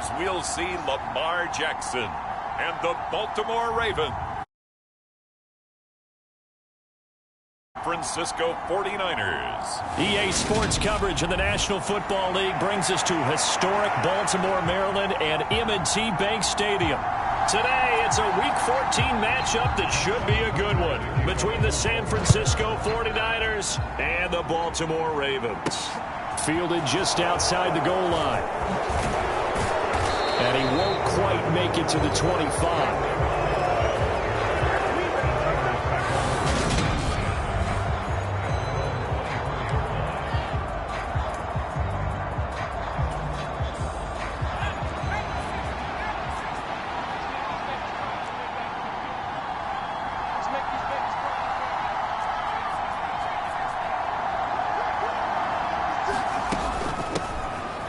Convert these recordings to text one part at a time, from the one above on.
as we'll see Lamar Jackson and the Baltimore Ravens. Francisco 49ers. EA Sports coverage in the National Football League brings us to historic Baltimore, Maryland and M&T Bank Stadium. Today, it's a Week 14 matchup that should be a good one between the San Francisco 49ers and the Baltimore Ravens. Fielded just outside the goal line. And he won't quite make it to the 25.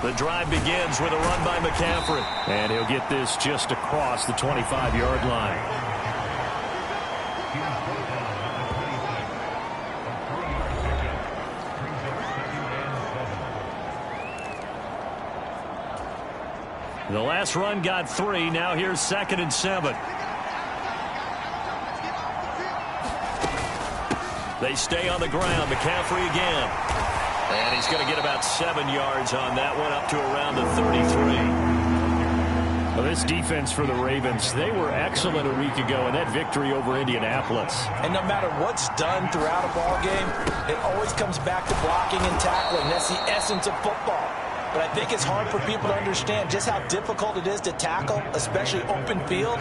The drive begins with a run by McCaffrey. And he'll get this just across the 25-yard line. The last run got 3. Now here's 2nd and 7. They stay on the ground. McCaffrey again. And he's going to get about 7 yards on that one, up to around the 33. Well, this defense for the Ravens, they were excellent a week ago in that victory over Indianapolis. And no matter what's done throughout a ball game, it always comes back to blocking and tackling. That's the essence of football. But I think it's hard for people to understand just how difficult it is to tackle, especially open field.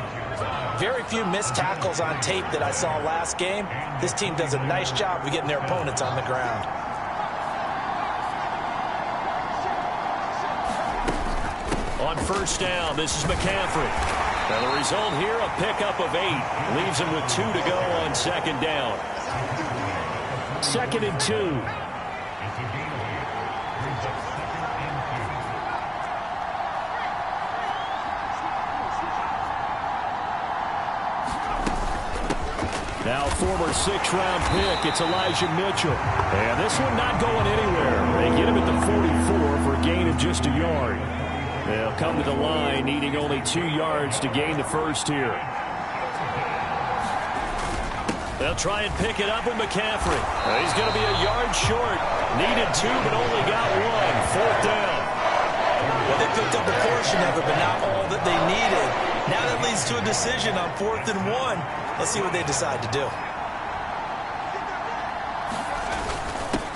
Very few missed tackles on tape that I saw last game. This team does a nice job of getting their opponents on the ground. On first down, this is McCaffrey. Now the result here, a pickup of 8. Leaves him with 2 to go on 2nd down. 2nd and 2. Now former 6th-round pick, it's Elijah Mitchell. And this one not going anywhere. They get him at the 44 for a gain of just a yard. They'll come to the line, needing only 2 yards to gain the first here. They'll try and pick it up with McCaffrey. He's going to be a yard short. Needed 2, but only got 1. 4th down. Well, they picked up a portion of it, but not all that they needed. Now that leads to a decision on 4th and 1. Let's see what they decide to do.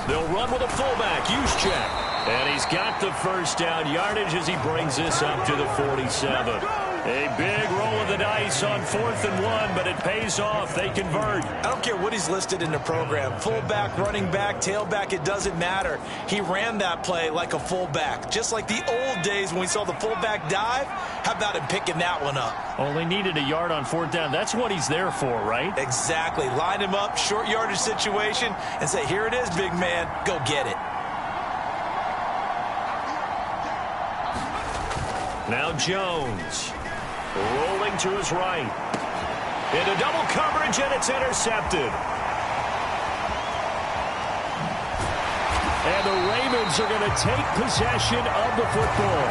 They'll run with a fullback, Juszczyk. And he's got the first down yardage as he brings this up to the 47. A big roll of the dice on 4th and 1, but it pays off. They convert. I don't care what he's listed in the program. Fullback, running back, tailback, it doesn't matter. He ran that play like a fullback. Just like the old days when we saw the fullback dive. How about him picking that one up? Only needed a yard on 4th down. That's what he's there for, right? Exactly. Line him up, short yardage situation, and say, here it is, big man. Go get it. Now Jones. Rolling to his right. Into double coverage, and it's intercepted. And the Ravens are going to take possession of the football.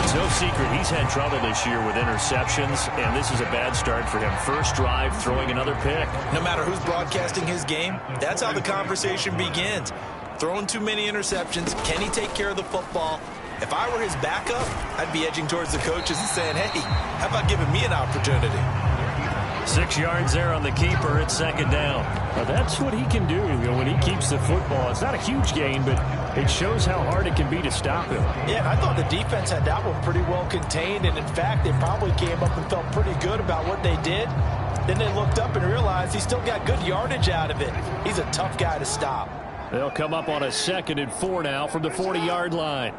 It's no secret he's had trouble this year with interceptions, and this is a bad start for him. First drive, throwing another pick. No matter who's broadcasting his game, that's how the conversation begins. Throwing too many interceptions. Can he take care of the football? If I were his backup, I'd be edging towards the coaches and saying, hey, how about giving me an opportunity? 6 yards there on the keeper. It's 2nd down. Well, that's what he can do when he keeps the football. It's not a huge gain, but it shows how hard it can be to stop him. Yeah, I thought the defense had that one pretty well contained, and in fact, they probably came up and felt pretty good about what they did. Then they looked up and realized he still got good yardage out of it. He's a tough guy to stop. They'll come up on a 2nd and 4 now from the 40-yard line.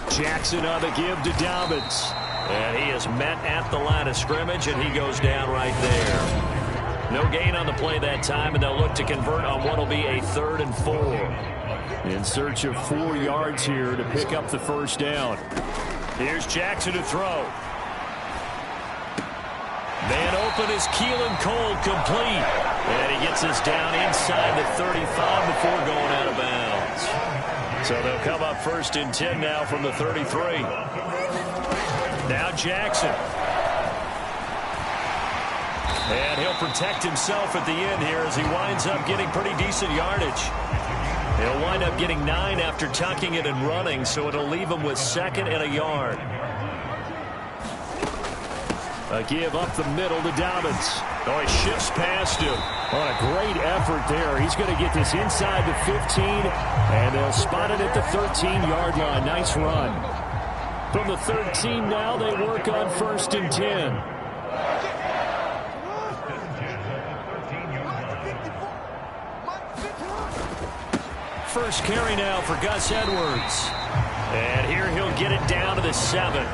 Jackson on the give to Dobbins. And he is met at the line of scrimmage, and he goes down right there. No gain on the play that time, and they'll look to convert on what will be a 3rd and 4. In search of 4 yards here to pick up the first down. Here's Jackson to throw. Man open is Keelan Cole, complete. And he gets this down inside the 35 before going out of bounds. So they'll come up 1st and 10 now from the 33. Now Jackson. And he'll protect himself at the end here as he winds up getting pretty decent yardage. He'll wind up getting 9 after tucking it and running, so it'll leave him with 2nd and a yard. A give up the middle to Dobbins. Oh, he shifts past him. On a great effort there. He's going to get this inside the 15, and they'll spot it at the 13-yard line. Nice run. From the 13 now, they work on 1st and 10. First carry now for Gus Edwards. And here he'll get it down to the 7.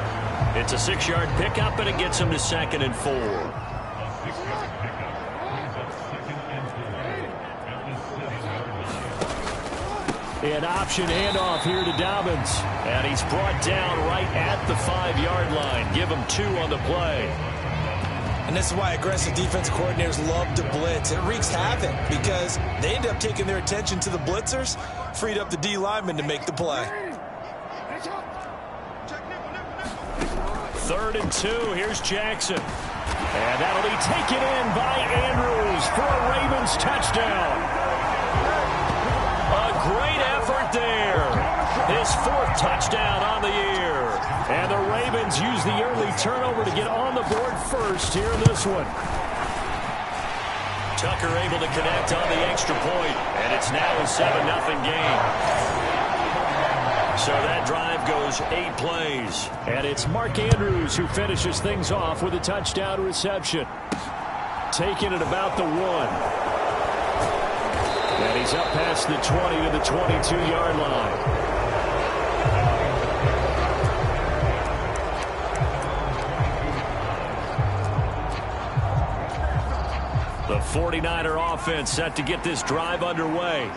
It's a 6-yard pickup, and it gets him to 2nd and 4. An option handoff here to Dobbins. And he's brought down right at the 5-yard line. Give him 2 on the play. And this is why aggressive defense coordinators love to blitz. It wreaks havoc because they end up taking their attention to the blitzers, freed up the D lineman to make the play. 3rd and 2. Here's Jackson. And that'll be taken in by Andrews for a Ravens touchdown. A great effort there. His 4th touchdown on the year. And the Ravens use the early turnover to get on the board first here in this one. Tucker able to connect on the extra point, and it's now a 7-0 game. So that drive goes 8 plays. And it's Mark Andrews who finishes things off with a touchdown reception. Taking it about the 1. And he's up past the 20 to the 22-yard line. The 49er offense set to get this drive underway.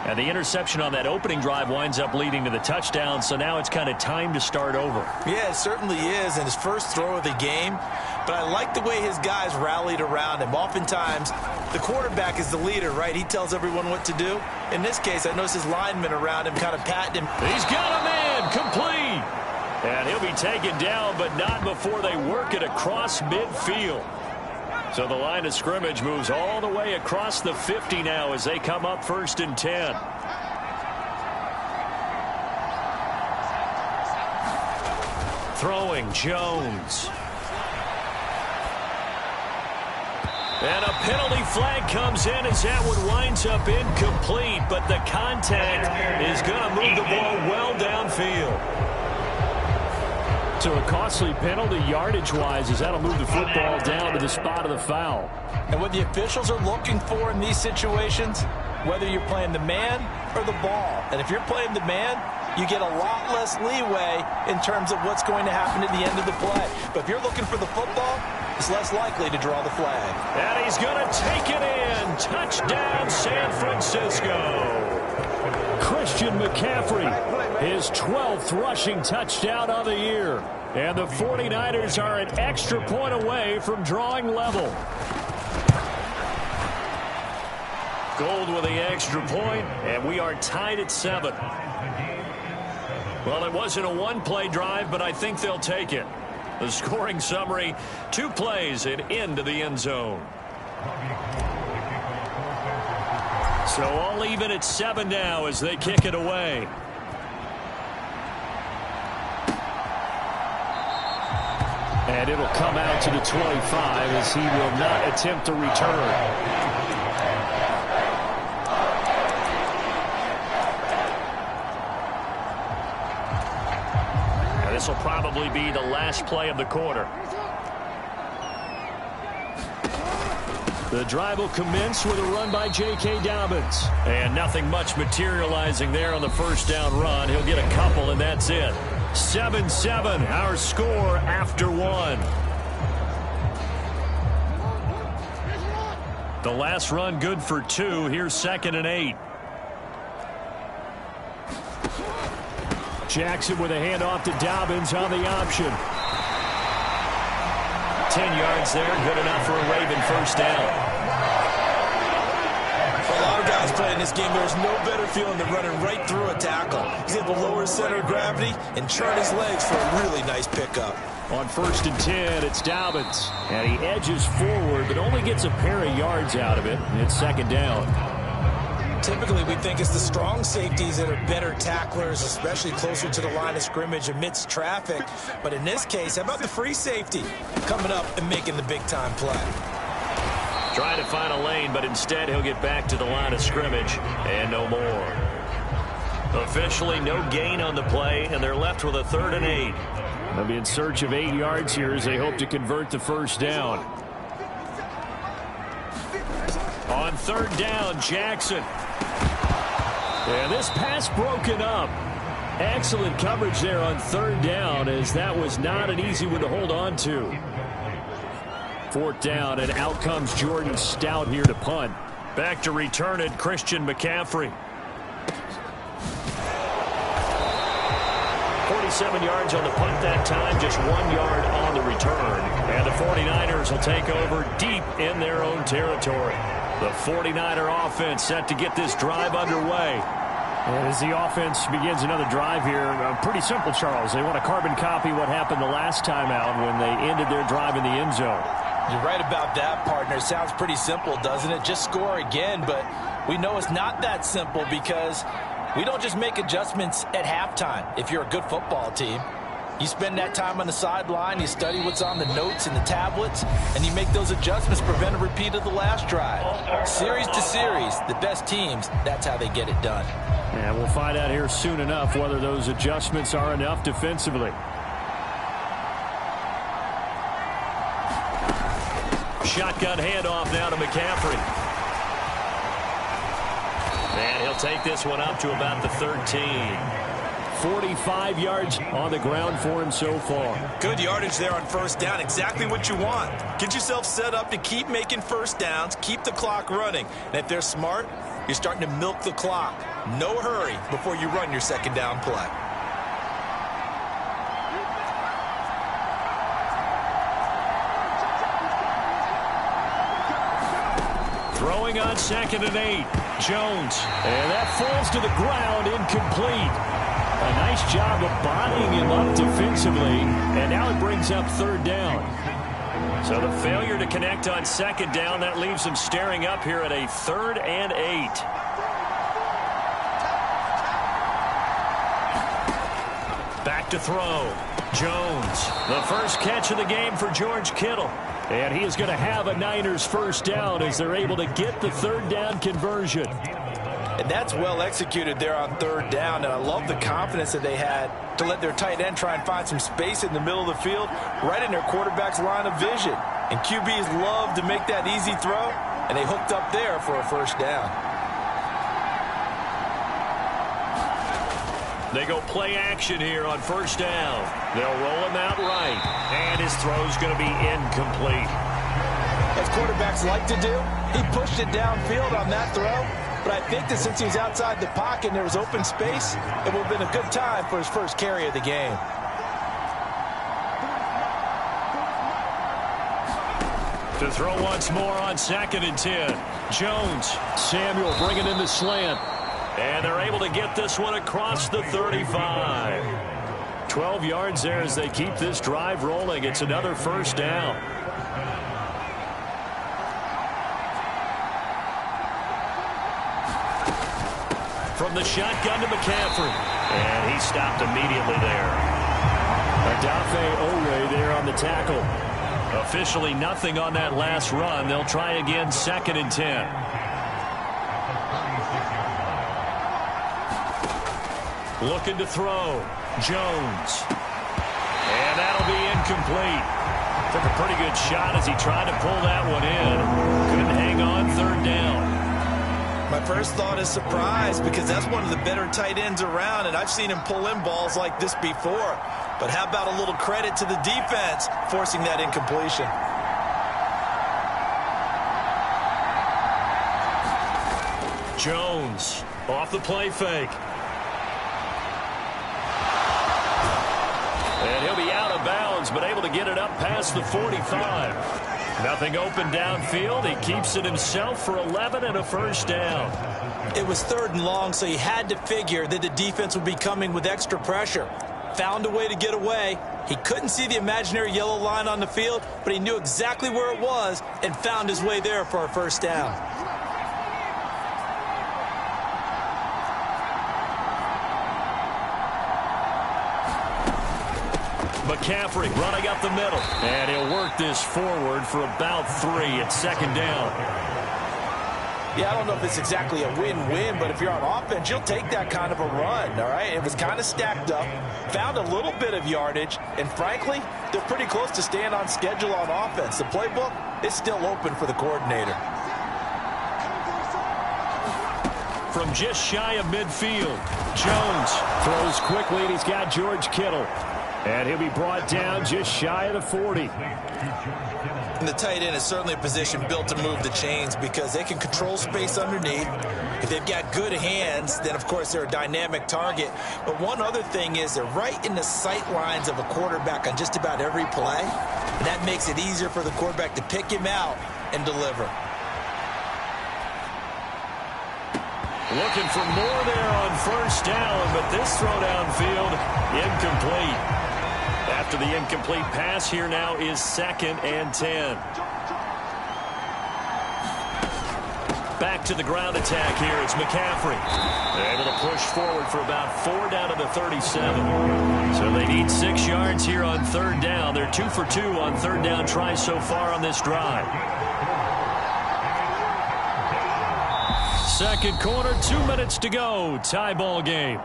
And the interception on that opening drive winds up leading to the touchdown, so now it's kind of time to start over. Yeah, it certainly is, and his first throw of the game. But I like the way his guys rallied around him. Oftentimes, the quarterback is the leader, right? He tells everyone what to do. In this case, I noticed his linemen around him kind of patting him. He's got a man, complete. And he'll be taken down, but not before they work it across midfield. So the line of scrimmage moves all the way across the 50 now as they come up 1st and 10. Throwing Jones. And a penalty flag comes in as that one winds up incomplete, but the contact is going to move the ball well downfield. So a costly penalty yardage-wise as that'll move the football down to the spot of the foul. And what the officials are looking for in these situations, whether you're playing the man or the ball. And if you're playing the man, you get a lot less leeway in terms of what's going to happen at the end of the play. But if you're looking for the football, it's less likely to draw the flag. And he's going to take it in. Touchdown, San Francisco. Christian McCaffrey, his 12th rushing touchdown of the year. And the 49ers are an extra point away from drawing level. Gold with the extra point, and we are tied at 7. Well, it wasn't a one-play drive, but I think they'll take it. The scoring summary, 2 plays and into the end zone. So all even at 7 now as they kick it away. And it'll come out to the 25 as he will not attempt to return. This will probably be the last play of the quarter. The drive will commence with a run by J.K. Dobbins. And nothing much materializing there on the first down run. He'll get a couple, and that's it. 7-7, our score after 1. The last run good for 2. Here's 2nd and 8. Jackson with a handoff to Dobbins on the option. 10 yards there, good enough for a Raven first down. For a lot of guys playing this game, there's no better feeling than running right through a tackle. He's able to lower his center of gravity and turn his legs for a really nice pickup. On 1st and 10, it's Dobbins. And he edges forward, but only gets a pair of yards out of it. And it's 2nd down. Typically, we think it's the strong safeties that are better tacklers, especially closer to the line of scrimmage amidst traffic. But in this case, how about the free safety coming up and making the big-time play? Trying to find a lane, but instead he'll get back to the line of scrimmage and no more. Officially no gain on the play, and they're left with a 3rd and 8. They'll be in search of 8 yards here as they hope to convert the 1st down. On 3rd down, Jackson. And this pass broken up. Excellent coverage there on 3rd down, as that was not an easy one to hold on to. 4th down, and out comes Jordan Stout here to punt. Back to return it, Christian McCaffrey. 47 yards on the punt that time, just 1 yard on the return. And the 49ers will take over deep in their own territory. The 49er offense set to get this drive underway. And as the offense begins another drive here, pretty simple, Charles. They want to carbon copy what happened the last time out when they ended their drive in the end zone. You're right about that, partner. Sounds pretty simple, doesn't it? Just score again, but we know it's not that simple because we don't just make adjustments at halftime if you're a good football team. You spend that time on the sideline, you study what's on the notes and the tablets, and you make those adjustments to prevent a repeat of the last drive. Series to series, the best teams, that's how they get it done. And we'll find out here soon enough whether those adjustments are enough defensively. Shotgun handoff now to McCaffrey. And he'll take this one up to about the 13. 45 yards on the ground for him so far. Good yardage there on 1st down. Exactly what you want. Get yourself set up to keep making 1st downs, keep the clock running. And if they're smart, you're starting to milk the clock. No hurry before you run your 2nd down play. Throwing on 2nd and 8. Jones. And that falls to the ground, incomplete. A nice job of bodying him up defensively. And now it brings up 3rd down. So the failure to connect on 2nd down, that leaves him staring up here at a 3rd and 8. Back to throw. Jones. The first catch of the game for George Kittle. And he is going to have a Niners 1st down as they're able to get the 3rd down conversion. And that's well executed there on 3rd down. And I love the confidence that they had to let their tight end try and find some space in the middle of the field, right in their quarterback's line of vision. And QBs love to make that easy throw, and they hooked up there for a 1st down. They go play action here on 1st down. They'll roll him out right, and his throw's going to be incomplete. As quarterbacks like to do, he pushed it downfield on that throw. But I think that since he was outside the pocket and there was open space, it would have been a good time for his first carry of the game. To throw once more on 2nd and 10. Jones. Samuel bringing in the slant. And they're able to get this one across the 35. 12 yards there as they keep this drive rolling. It's another 1st down. From the shotgun to McCaffrey. And he stopped immediately there. Adafe Owe there on the tackle. Officially nothing on that last run. They'll try again 2nd and 10. Looking to throw. Jones. And that'll be incomplete. Took a pretty good shot as he tried to pull that one in. Couldn't hang on 3rd down. My first thought is surprise because that's one of the better tight ends around, and I've seen him pull in balls like this before. But how about a little credit to the defense forcing that incompletion? Jones off the play fake. And he'll be out of bounds, but able to get it up past the 45. Nothing open downfield. He keeps it himself for 11 and a first down. It was 3rd and long, so he had to figure that the defense would be coming with extra pressure. Found a way to get away. He couldn't see the imaginary yellow line on the field, but he knew exactly where it was and found his way there for a first down. McCaffrey running up the middle. And he'll work this forward for about 3 at 2nd down. Yeah, I don't know if it's exactly a win-win, but if you're on offense, you'll take that kind of a run, all right? It was kind of stacked up, found a little bit of yardage, and frankly, they're pretty close to staying on schedule on offense. The playbook is still open for the coordinator. From just shy of midfield, Jones throws quickly, and he's got George Kittle. And he'll be brought down just shy of the 40. And the tight end is certainly a position built to move the chains because they can control space underneath. If they've got good hands, then, of course, they're a dynamic target. But one other thing is they're right in the sight lines of a quarterback on just about every play. And that makes it easier for the quarterback to pick him out and deliver. Looking for more there on first down, but this throw downfield, incomplete. After the incomplete pass, here now is 2nd and 10. Back to the ground attack here. It's McCaffrey. They're able to push forward for about 4 down to the 37. So they need 6 yards here on 3rd down. They're 2 for 2 on 3rd down tries so far on this drive. 2nd quarter, 2 minutes to go. Tie ball game.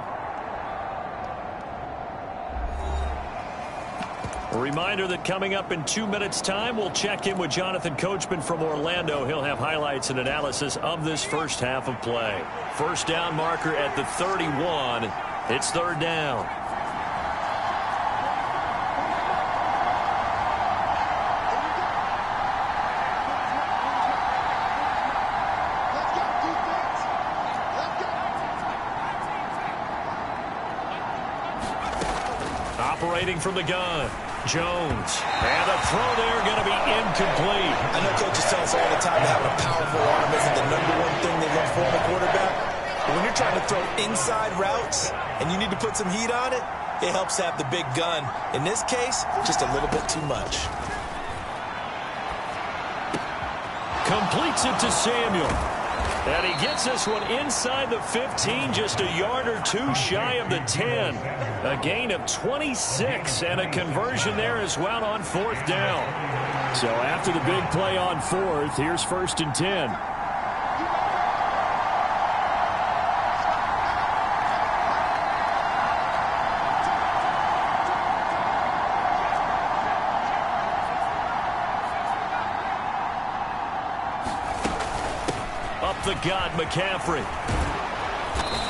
A reminder that coming up in 2 minutes' time, we'll check in with Jonathan Coachman from Orlando. He'll have highlights and analysis of this first half of play. First down marker at the 31. It's 3rd down. Operating from the gun. Jones. And the throw there going to be incomplete. I know coaches tell us all the time that having a powerful arm isn't the #1 thing they look for in a quarterback. But when you're trying to throw inside routes and you need to put some heat on it, it helps have the big gun. In this case, just a little bit too much. Completes it to Samuel. And he gets this one inside the 15, just a yard or 2 shy of the 10. A gain of 26 and a conversion there as well on 4th down. So after the big play on 4th, here's 1st and 10. The gut, McCaffrey.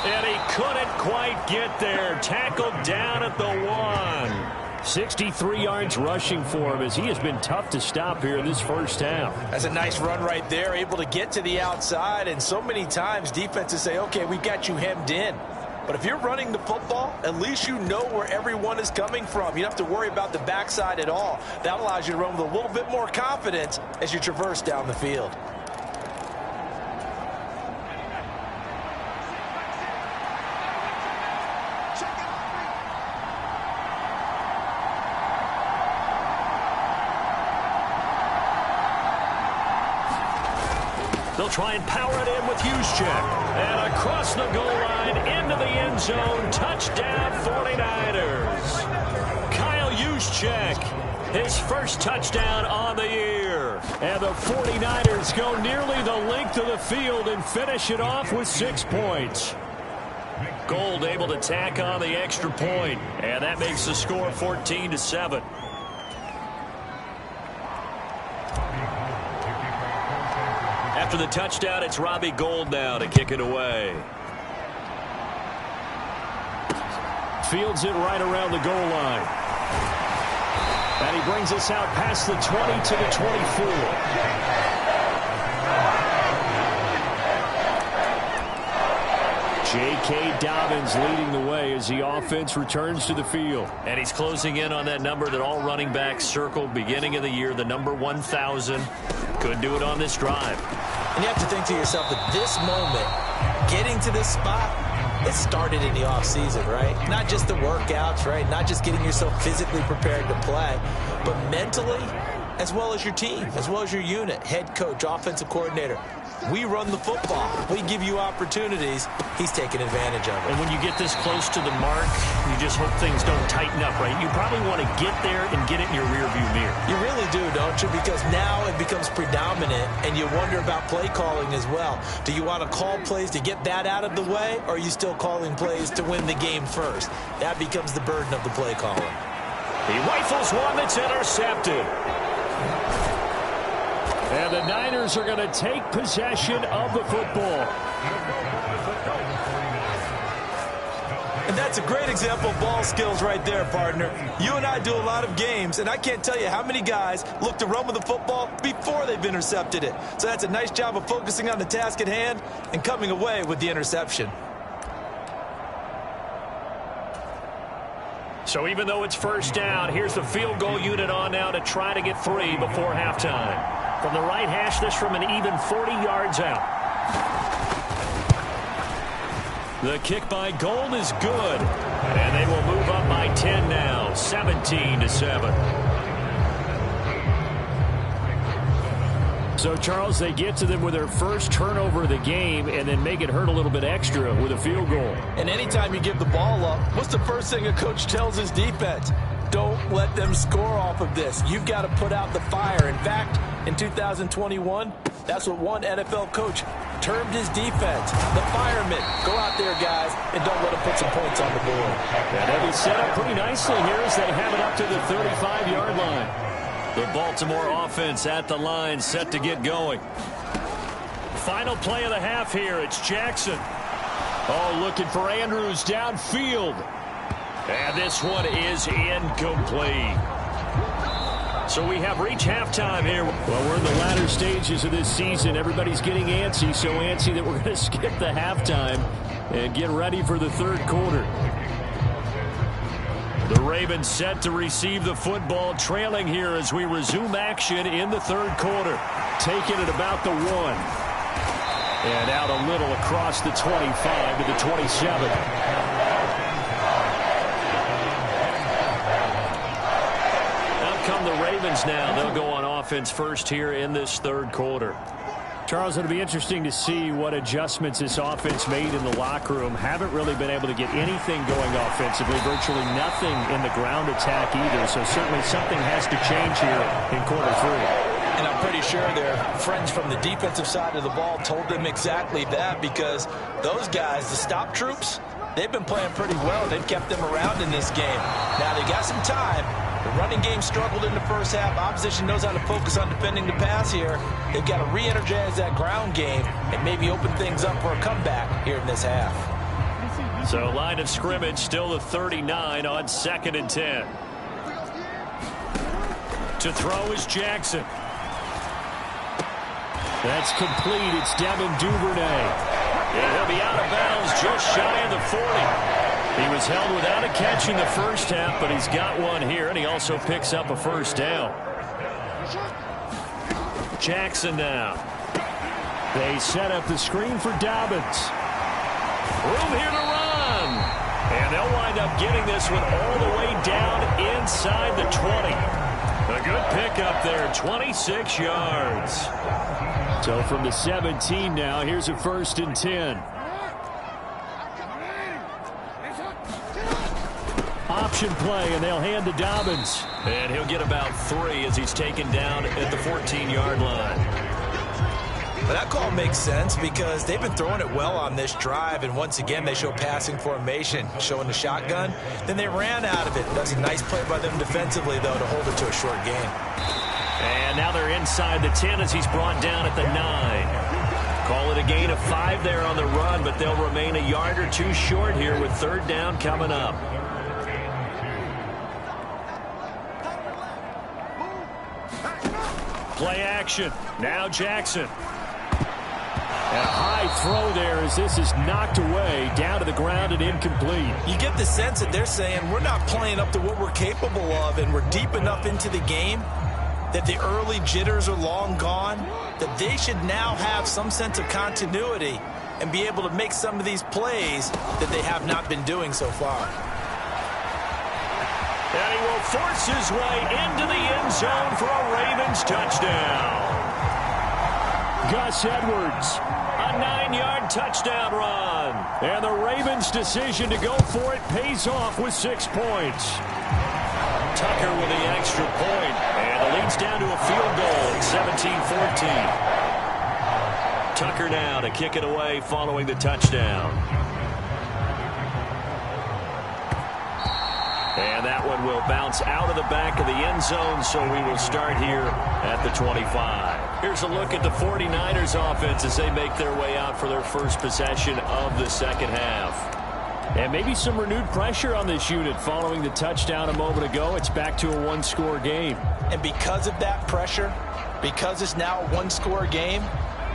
And he couldn't quite get there. Tackled down at the 1. 63 yards rushing for him as he has been tough to stop here in this first half. That's a nice run right there, able to get to the outside. And so many times defenses say, okay, we got you hemmed in. But if you're running the football, at least you know where everyone is coming from. You don't have to worry about the backside at all. That allows you to run with a little bit more confidence as you traverse down the field. They'll try and power it in with Juszczyk. And across the goal line into the end zone. Touchdown 49ers. Kyle Juszczyk, his first touchdown on the year. And the 49ers go nearly the length of the field and finish it off with 6 points. Gold able to tack on the extra point. And that makes the score 14-7. After the touchdown, it's Robbie Gould now to kick it away. Fields it right around the goal line. And he brings us out past the 20 to the 24. J.K. Dobbins leading the way as the offense returns to the field. And he's closing in on that number that all running backs circled beginning of the year, the number 1,000. Could do it on this drive. And you have to think to yourself that this moment, getting to this spot, it started in the offseason, right? Not just the workouts, right? Not just getting yourself physically prepared to play, but mentally, as well as your team, as well as your unit, head coach, offensive coordinator. We run the football. We give you opportunities. He's taking advantage of it. And when you get this close to the mark, you just hope things don't tighten up, right? You probably want to get there and get it in your rearview mirror. You really do, don't you? Because now it becomes predominant, and you wonder about play calling as well. Do you want to call plays to get that out of the way, or are you still calling plays to win the game first? That becomes the burden of the play calling. He rifles one that's intercepted. And the Niners are going to take possession of the football. And that's a great example of ball skills right there, partner. You and I do a lot of games, and I can't tell you how many guys look to run with the football before they've intercepted it. So that's a nice job of focusing on the task at hand and coming away with the interception. So even though it's first down, here's the field goal unit on now to try to get 3 before halftime. From the right hash, this from an even 40 yards out. The kick by Gold is good. And they will move up by 10 now, 17-7. So, Charles, they get to them with their first turnover of the game and then make it hurt a little bit extra with a field goal. And anytime you give the ball up, what's the first thing a coach tells his defense? Don't let them score off of this. You've got to put out the fire. In fact, in 2021, that's what one NFL coach termed his defense. The firemen. Go out there, guys, and don't let them put some points on the board. And they'll be set up pretty nicely here as they have it up to the 35-yard line. The Baltimore offense at the line, set to get going. Final play of the half here. It's Jackson. Oh, looking for Andrews downfield. And this one is incomplete. So we have reached halftime here. Well, we're in the latter stages of this season. Everybody's getting antsy, so antsy that we're going to skip the halftime and get ready for the third quarter. The Ravens set to receive the football, trailing here as we resume action in the third quarter. Taking it about the 1. And out a little across the 25 to the 27. Come the Ravens now. They'll go on offense first here in this third quarter. Charles, it'll be interesting to see what adjustments this offense made in the locker room. Haven't really been able to get anything going offensively. Virtually nothing in the ground attack either. So certainly something has to change here in quarter 3. And I'm pretty sure their friends from the defensive side of the ball told them exactly that, because those guys, the stop troops, they've been playing pretty well. They've kept them around in this game. Now they got some time. The running game struggled in the first half. Opposition knows how to focus on defending the pass here. They've got to re-energize that ground game and maybe open things up for a comeback here in this half. So line of scrimmage still the 39 on 2nd and 10. To throw is Jackson. That's complete. It's Devin Duvernay. And he'll be out of bounds just shy of the 40. He was held without a catch in the first half, but he's got one here, and he also picks up a first down. Jackson now. They set up the screen for Dobbins. Room here to run. And they'll wind up getting this one all the way down inside the 20. A good pickup there, 26 yards. So from the 17 now, here's a 1st and 10. Option play, and they'll hand to Dobbins. And he'll get about 3 as he's taken down at the 14-yard line. But that call makes sense because they've been throwing it well on this drive, and once again they show passing formation, showing the shotgun. Then they ran out of it. That's a nice play by them defensively, though, to hold it to a short gain. And now they're inside the 10 as he's brought down at the 9. Call it a gain of 5 there on the run, but they'll remain a yard or 2 short here with 3rd down coming up. Play action. Now Jackson. And a high throw there as this is knocked away, down to the ground and incomplete. You get the sense that they're saying we're not playing up to what we're capable of, and we're deep enough into the game that the early jitters are long gone, that they should now have some sense of continuity and be able to make some of these plays that they have not been doing so far. And he will force his way into the end zone for a Ravens touchdown. Gus Edwards, a 9-yard touchdown run. And the Ravens' decision to go for it pays off with 6 points. Tucker with the extra point, and the lead's down to a field goal at 17-14. Tucker now to kick it away following the touchdown. And that one will bounce out of the back of the end zone, so we will start here at the 25. Here's a look at the 49ers offense as they make their way out for their first possession of the second half. And maybe some renewed pressure on this unit following the touchdown a moment ago. It's back to a one-score game. And because of that pressure, because it's now a one-score game,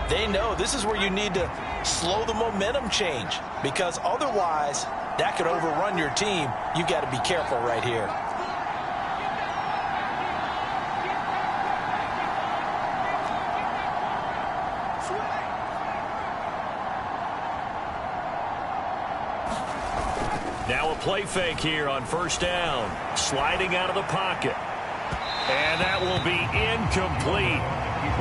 they know this is where you need to slow the momentum change, because otherwise that could overrun your team. You got to be careful right here. Now a play fake here on first down. Sliding out of the pocket. And that will be incomplete.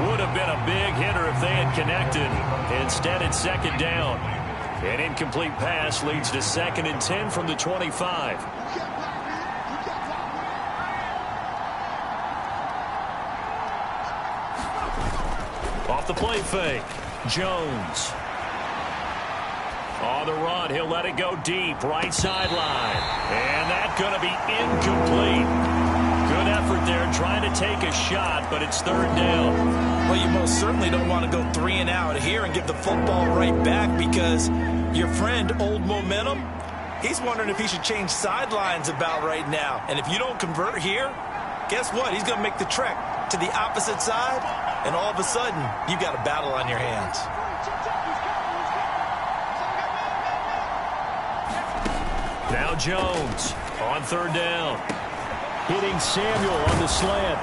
Would have been a big hitter if they had connected. Instead, it's second down. An incomplete pass leads to 2nd and 10 from the 25. Off the play fake. Jones. On the run, he'll let it go deep, right sideline. And that's going to be incomplete. Good effort there, trying to take a shot, but it's third down. Well, you most certainly don't want to go 3 and out here and give the football right back, because your friend, Old Momentum, he's wondering if he should change sidelines about right now. And if you don't convert here, guess what? He's going to make the trek to the opposite side, and all of a sudden, you got a battle on your hands. Now Jones on third down. Hitting Samuel on the slant.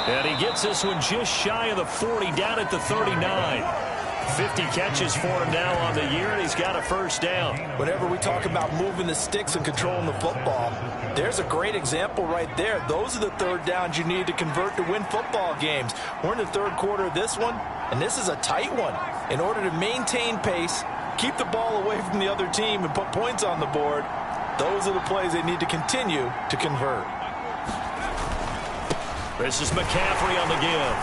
And he gets this one just shy of the 40, down at the 39. 50 catches for him now on the year, and he's got a first down. Whenever we talk about moving the sticks and controlling the football, there's a great example right there. Those are the third downs you need to convert to win football games. We're in the third quarter of this one, and this is a tight one. In order to maintain pace, keep the ball away from the other team, and put points on the board, those are the plays they need to continue to convert. This is McCaffrey on the give.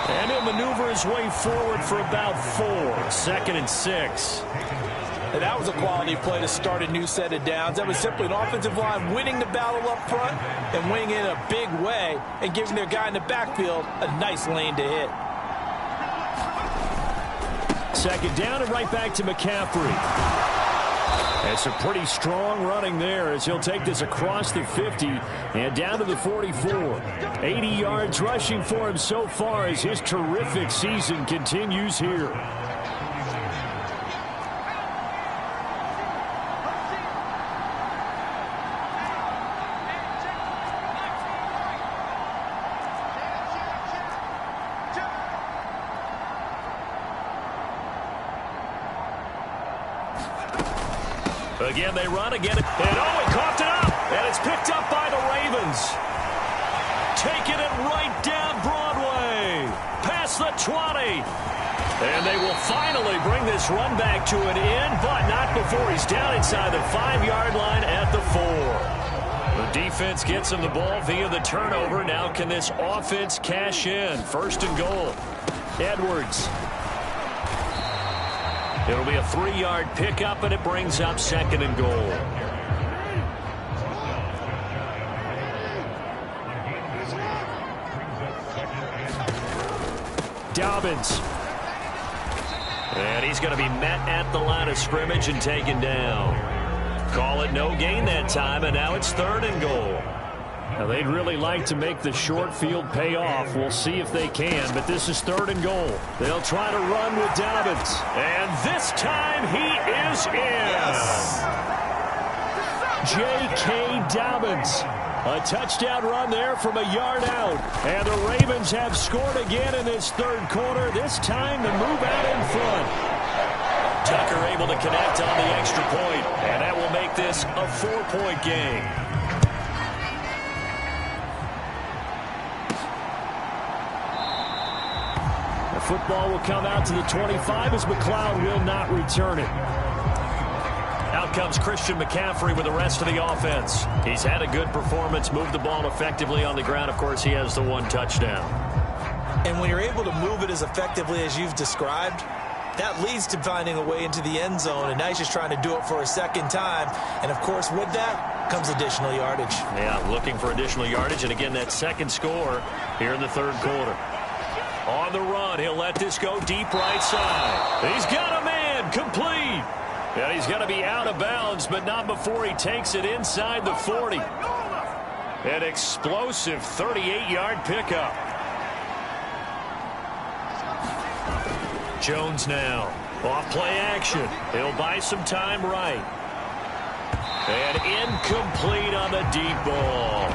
And he'll maneuver his way forward for about 4. 2nd and 6. And that was a quality play to start a new set of downs. That was simply an offensive line winning the battle up front and winning in a big way and giving their guy in the backfield a nice lane to hit. 2nd down and right back to McCaffrey. It's a pretty strong running there as he'll take this across the 50 and down to the 44. 80 yards rushing for him so far as his terrific season continues here. Again, they run again. And oh, he coughed it up. And it's picked up by the Ravens. Taking it right down Broadway. Past the 20. And they will finally bring this run back to an end, but not before he's down inside the 5-yard line at the 4. The defense gets him the ball via the turnover. Now can this offense cash in? 1st and goal. Edwards. It'll be a 3-yard pickup, and it brings up 2nd and goal. Dobbins. And he's going to be met at the line of scrimmage and taken down. Call it no gain that time, and now it's 3rd and goal. Now, they'd really like to make the short field pay off. We'll see if they can, but this is 3rd and goal. They'll try to run with Dobbins. And this time he is in. Yes. J.K. Dobbins. A touchdown run there from a yard out. And the Ravens have scored again in this 3rd quarter. This time to move out in front. Tucker able to connect on the extra point. And that will make this a 4-point game. The football will come out to the 25 as McLeod will not return it. Out comes Christian McCaffrey with the rest of the offense. He's had a good performance, moved the ball effectively on the ground. Of course, he has the 1 touchdown. And when you're able to move it as effectively as you've described, that leads to finding a way into the end zone, and now he's just trying to do it for a 2nd time. And, of course, with that comes additional yardage. Yeah, looking for additional yardage, and again, that 2nd score here in the 3rd quarter. On the run, he'll let this go deep right side. He's got a man, complete. And he's going to be out of bounds, but not before he takes it inside the 40. An explosive 38-yard pickup. Jones now. Off play action. He'll buy some time right. And incomplete on the deep ball.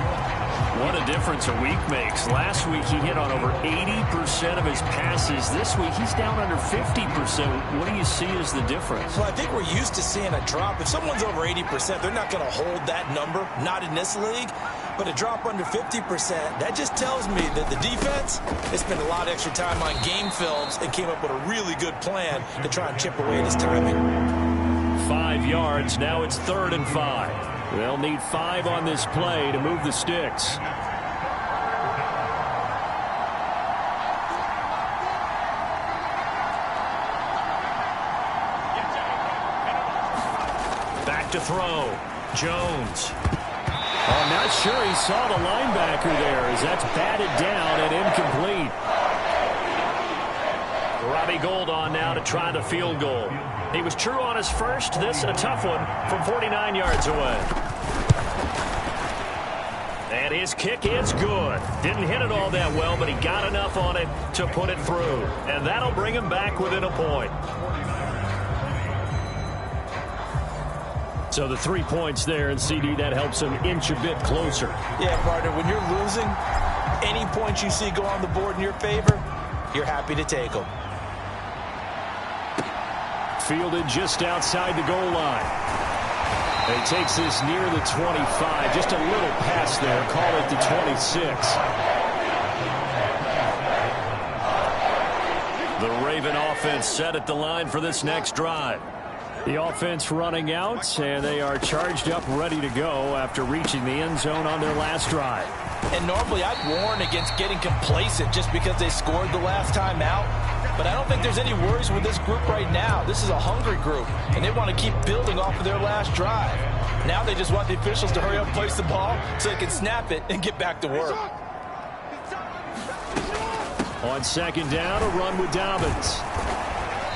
What a difference a week makes. Last week he hit on over 80% of his passes. This week he's down under 50%. What do you see as the difference? Well, I think we're used to seeing a drop. If someone's over 80%, they're not going to hold that number, not in this league. But a drop under 50%, that just tells me that the defense has spent a lot of extra time on game films and came up with a really good plan to try and chip away at his timing. 5 yards. Now it's 3rd and 5. They'll need 5 on this play to move the sticks. Back to throw. Jones. I'm not sure he saw the linebacker there as that's batted down and incomplete. Robbie Gould on now to try the field goal. He was true on his first. This a tough one from 49 yards away. And his kick is good. Didn't hit it all that well, but he got enough on it to put it through. And that'll bring him back within a point. So the 3 points there, and CD, that helps him inch a bit closer. Yeah, partner, when you're losing, any points you see go on the board in your favor, you're happy to take them. Fielded just outside the goal line. And he takes this near the 25. Just a little pass there. Call it the 26. The Raven offense set at the line for this next drive. The offense running out, and they are charged up, ready to go after reaching the end zone on their last drive. And normally I'd warn against getting complacent just because they scored the last time out. But I don't think there's any worries with this group right now. This is a hungry group, and they want to keep building off of their last drive. Now they just want the officials to hurry up and place the ball so they can snap it and get back to work. On 2nd down, a run with Dobbins.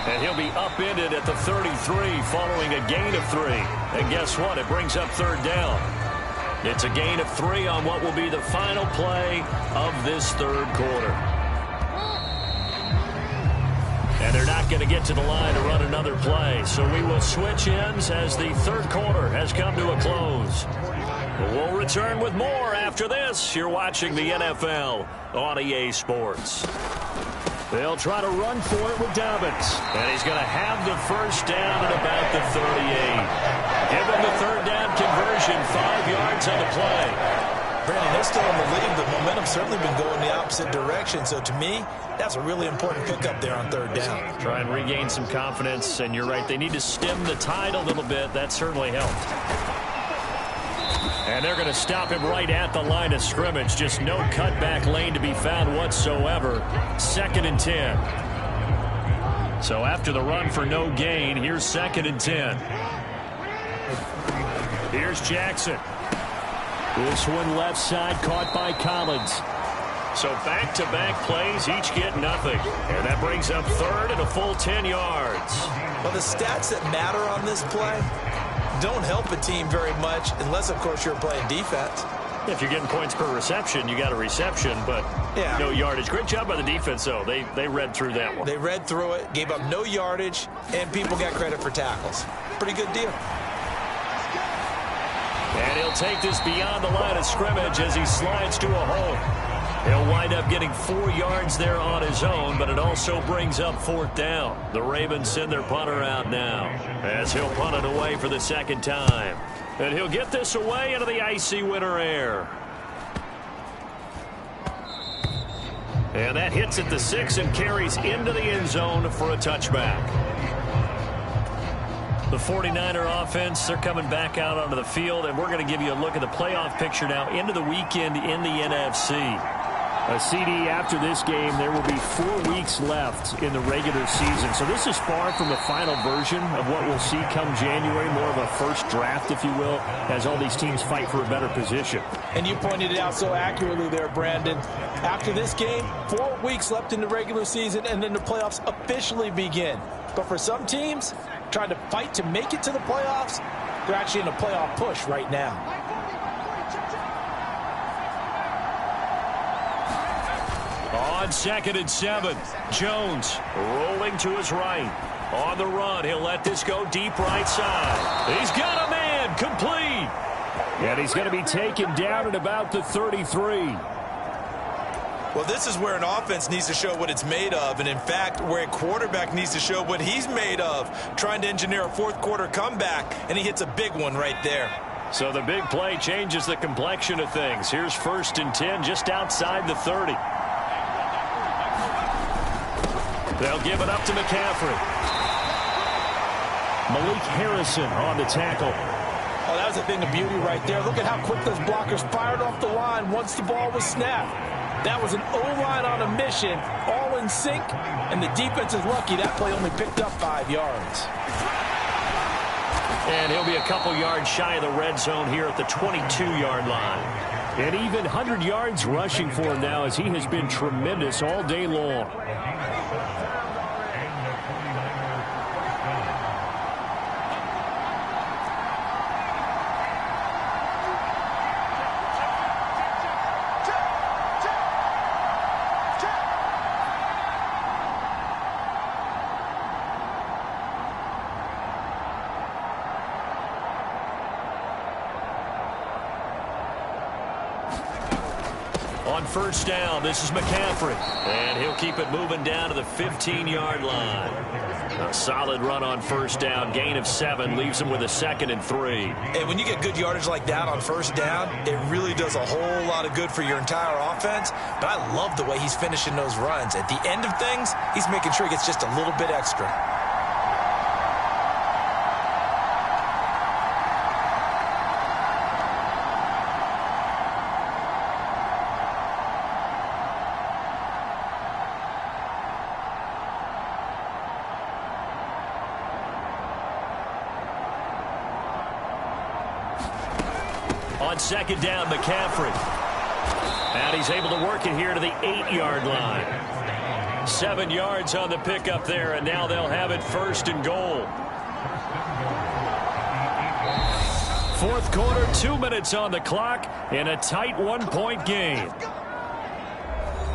And he'll be upended at the 33 following a gain of 3. And guess what? It brings up 3rd down. It's a gain of 3 on what will be the final play of this 3rd quarter. And they're not going to get to the line to run another play. So we will switch ends as the 3rd quarter has come to a close. We'll return with more after this. You're watching the NFL on EA Sports. They'll try to run for it with Dobbins. And he's going to have the 1st down at about the 38. Give him the 3rd down conversion. 5 yards on the play. Brandon, they're still in the lead. The momentum's certainly been going the opposite direction. So to me, that's a really important pickup there on 3rd down. Try and regain some confidence. And you're right, they need to stem the tide a little bit. That certainly helped. And they're going to stop him right at the line of scrimmage. Just no cutback lane to be found whatsoever. 2nd and 10. So after the run for no gain, here's 2nd and 10. Here's Jackson. This one left side caught by Collins. So back-to-back plays, each get nothing. And that brings up 3rd and a full 10 yards. Well, the stats that matter on this play don't help a team very much unless, of course, you're playing defense. If you're getting points per reception, you got a reception, but no yardage. Great job by the defense, though. They read through that one. They read through it, gave up no yardage, and people got credit for tackles. Pretty good deal. And he'll take this beyond the line of scrimmage as he slides to a hole. He'll wind up getting 4 yards there on his own, but it also brings up 4th down. The Ravens send their punter out now as he'll punt it away for the 2nd time. And he'll get this away into the icy winter air. And that hits at the 6 and carries into the end zone for a touchback. The 49er offense, they're coming back out onto the field, and we're going to give you a look at the playoff picture now into the weekend in the NFC. A CD after this game, there will be 4 weeks left in the regular season. So this is far from the final version of what we'll see come January, more of a first draft, if you will, as all these teams fight for a better position. And you pointed it out so accurately there, Brandon. After this game, 4 weeks left in the regular season, and then the playoffs officially begin. But for some teams, trying to fight to make it to the playoffs, they're actually in a playoff push right now. On 2nd and 7, Jones rolling to his right. On the run, he'll let this go deep right side. He's got a man, complete. And he's going to be taken down at about the 33. Well, this is where an offense needs to show what it's made of, and in fact, where a quarterback needs to show what he's made of, trying to engineer a 4th quarter comeback, and he hits a big one right there. So the big play changes the complexion of things. Here's 1st and 10 just outside the 30. They'll give it up to McCaffrey. Malik Harrison on the tackle. Oh, that was a thing of beauty right there. Look at how quick those blockers fired off the line once the ball was snapped. That was an O-line on a mission, all in sync, and the defense is lucky that play only picked up 5 yards. And he'll be a couple yards shy of the red zone here at the 22-yard line. And even 100 yards rushing for him now, as he has been tremendous all day long. On 1st down, this is McCaffrey. And he'll keep it moving down to the 15-yard line. A solid run on 1st down. Gain of 7 leaves him with a 2nd and 3. And when you get good yardage like that on 1st down, it really does a whole lot of good for your entire offense. But I love the way he's finishing those runs. At the end of things, he's making sure he gets just a little bit extra. On 2nd down, McCaffrey. And he's able to work it here to the 8-yard line. 7 yards on the pickup there, and now they'll have it 1st and goal. 4th quarter, 2 minutes on the clock, in a tight 1-point game.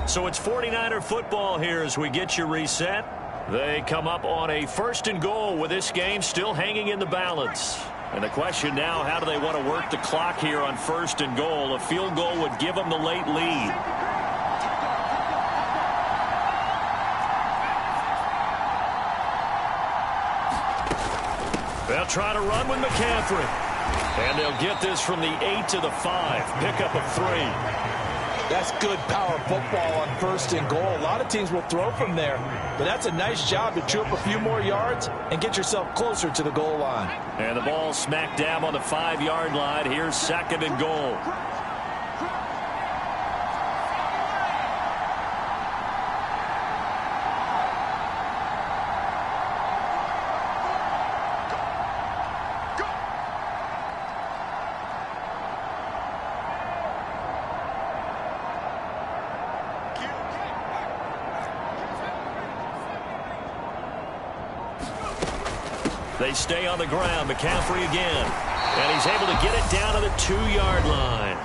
So it's 49er football here as we get you reset. They come up on a 1st and goal with this game still hanging in the balance. And the question now, how do they want to work the clock here on 1st and goal? A field goal would give them the late lead. They'll try to run with McCaffrey. And they'll get this from the 8 to the 5. Pickup of 3. That's good power football on 1st and goal. A lot of teams will throw from there, but that's a nice job to chew up a few more yards and get yourself closer to the goal line. And the ball smack dab on the 5-yard line. Here's 2nd and goal. They stay on the ground. McCaffrey again. And he's able to get it down to the 2-yard line.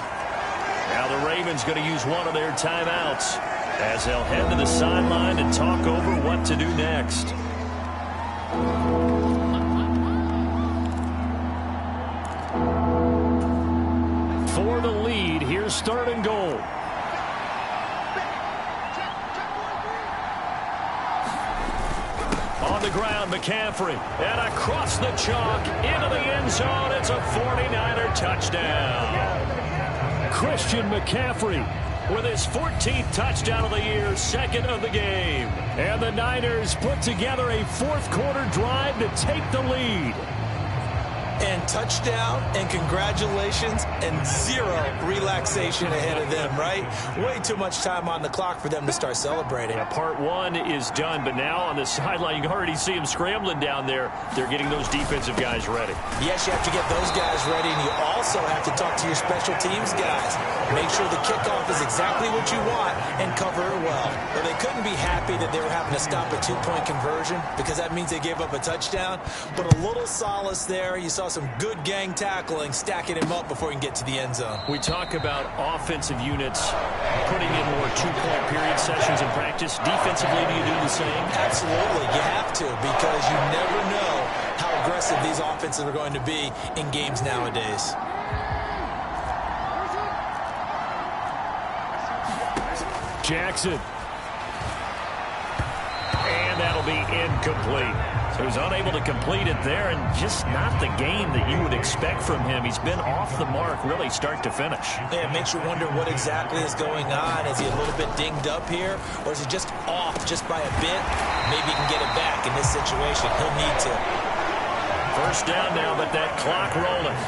Ravens going to use one of their timeouts as they'll head to the sideline and talk over what to do next. For the lead, here's third and goal. On the ground, McCaffrey. And across the chalk, into the end zone. It's a 49er touchdown. Christian McCaffrey with his 14th touchdown of the year, second of the game. And the Niners put together a fourth-quarter drive to take the lead. And touchdown, and congratulations, and zero relaxation ahead of them, right? Way too much time on the clock for them to start celebrating. Yeah, part one is done, but now on the sideline, you can already see them scrambling down there. They're getting those defensive guys ready. Yes, you have to get those guys ready, and you also have to talk to your special teams guys. Make sure the kickoff is exactly what you want and cover it well. But they couldn't be happy that they were having to stop a two-point conversion because that means they gave up a touchdown. But a little solace there. You saw some good gang tackling, stacking him up before he can get to the end zone. We talk about offensive units putting in more two-point period sessions in practice. Defensively, do you do the same? Absolutely. You have to, because you never know how aggressive these offenses are going to be in games nowadays. Jackson. And that'll be incomplete. So he's unable to complete it there, and just not the game that you would expect from him. He's been off the mark really start to finish. Yeah, it makes you wonder what exactly is going on. Is he a little bit dinged up here, or is he just off just by a bit? Maybe he can get it back in this situation. He'll need to. First down now, but that clock rolling.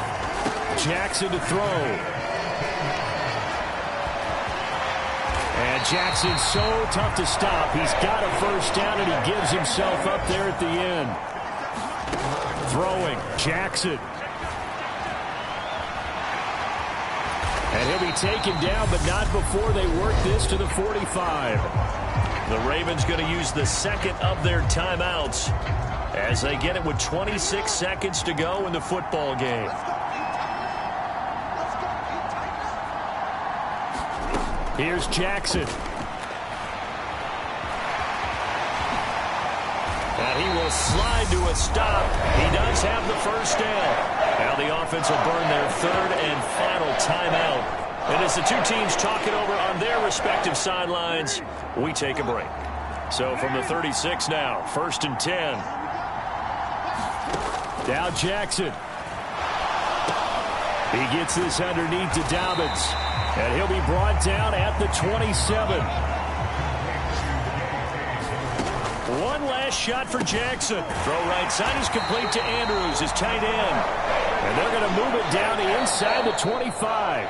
Jackson to throw. And Jackson's so tough to stop. He's got a first down, and he gives himself up there at the end. Throwing, Jackson. And he'll be taken down, but not before they work this to the 45. The Ravens going to use the second of their timeouts as they get it with 26 seconds to go in the football game. Here's Jackson. And he will slide to a stop. He does have the first down. Now the offense will burn their third and final timeout. And as the two teams talk it over on their respective sidelines, we take a break. So from the 36 now, first and 10. Now Jackson. He gets this underneath to Dobbins. And he'll be brought down at the 27. One last shot for Jackson. Throw right side is complete to Andrews, his tight end. And they're going to move it down the inside the 25.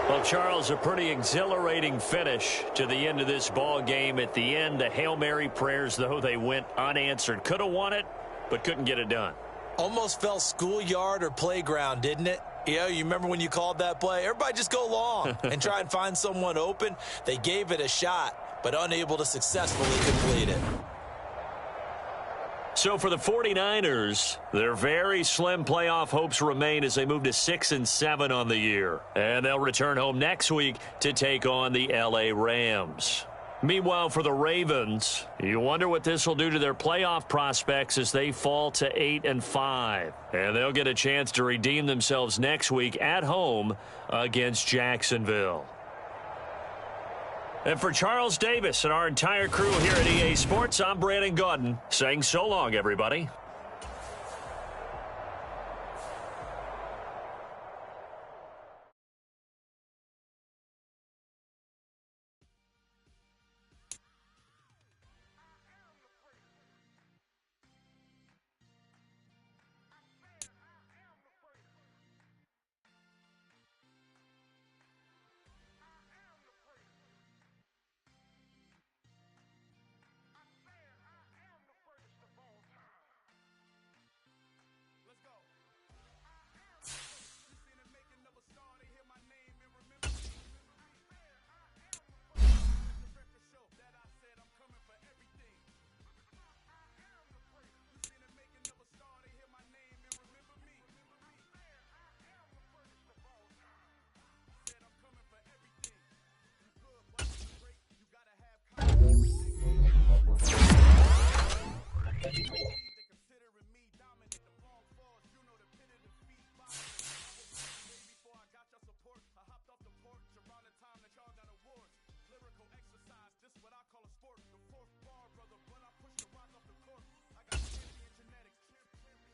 Well, Charles, a pretty exhilarating finish to the end of this ball game. At the end, the Hail Mary prayers, though, they went unanswered. Could have won it, but couldn't get it done. Almost felt schoolyard or playground, didn't it? You remember when you called that play? Everybody just go long and try and find someone open. They gave it a shot, but unable to successfully complete it. So for the 49ers, their very slim playoff hopes remain as they move to 6-7 on the year. And they'll return home next week to take on the LA Rams. Meanwhile, for the Ravens, you wonder what this will do to their playoff prospects as they fall to 8-5. And they'll get a chance to redeem themselves next week at home against Jacksonville. And for Charles Davis and our entire crew here at EA Sports, I'm Brandon Gaudin saying so long, everybody.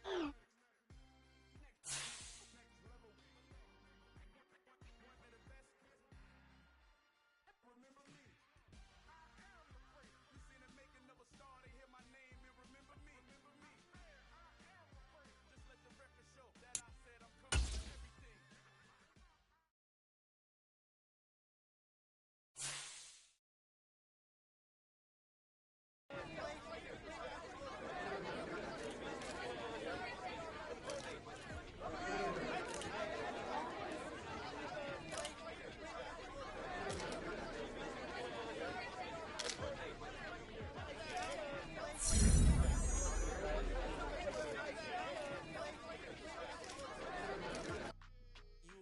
You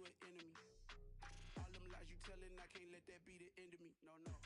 an enemy. All them lies you telling, I can't let that be the end of me. No, no.